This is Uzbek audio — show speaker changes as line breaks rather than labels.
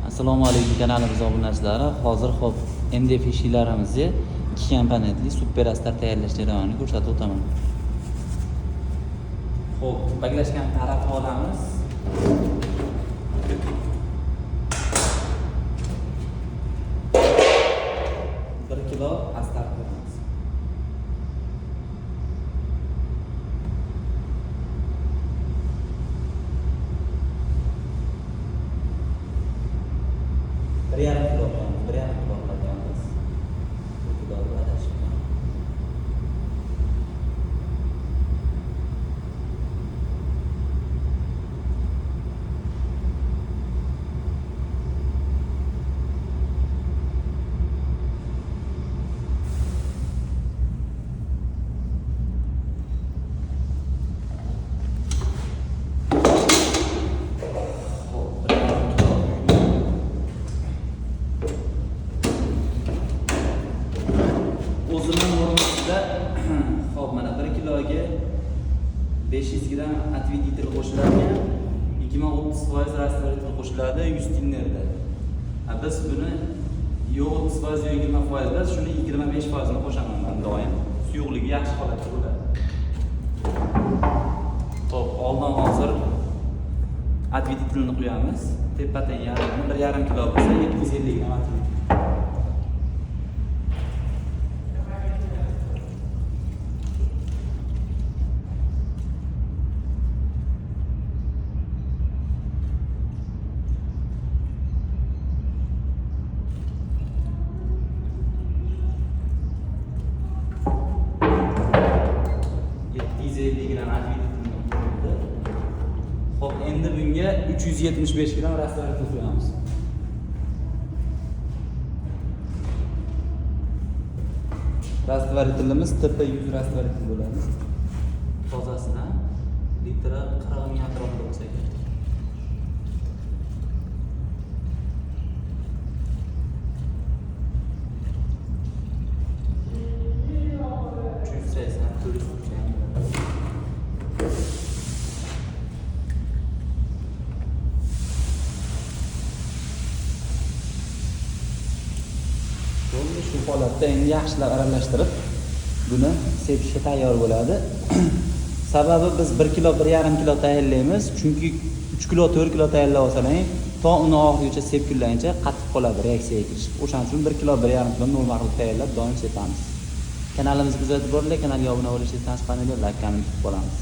Assalomu alaykum kanalimiz obunachilari. Hozir xo'p MDF eshiklarimizni 2 komponentli super astar tayyorlash jarayonini ko'rsatib o'taman. Xo'p, baglashgan tarafni olamiz. Bir kilo astar qo'yamiz. Bir yarim kilo qo'yamiz. Bir yarim kilo qo'yamiz. Bir kilo adashib. O'zining normasida hop mana 1 kiloga 500 gram atveditr qo'shiladi, 20-30% rastlaritr qo'shiladi 100 tinnerda. Biz buni yo 30% yo 20% emas, shuni 25% ni qo'shaman men doim. Suyuqligi yaxshi holatda bo'ladi. Xo'p, oldin hozir atveditrini qo'yamiz. Tepadan yarmi 1,5 kilo bo'lsa 750 gram atveditr. Hop, endi bunga 375 gram rastlaritr qo'yamiz. Rastvaritrimiz tepa 100 rastvaritr bo'ladi. Tozasidan litri 40 ming atrofida bo'lsa kerak. Shu holatda endi yaxshilab aralashtirib buni sepishga tayyor bo'ladi. Sababi biz 1 kilo 1,5 kilo tayyorlaymiz, chunki 3 kilo 4 kilo tayyorlab olsangiz to uni oxirigacha sepkillanguncha qattiq qoladi reaksiyaga kirish. O'shaning uchun 1 kilo 1,5 kilo normal qilib tayyorlab doim sepamiz. Kanalimizga kuzatib boringlar, kanalga obuna bo'lishingizni tavsiya qilamiz, like, komment qilib qolamiz.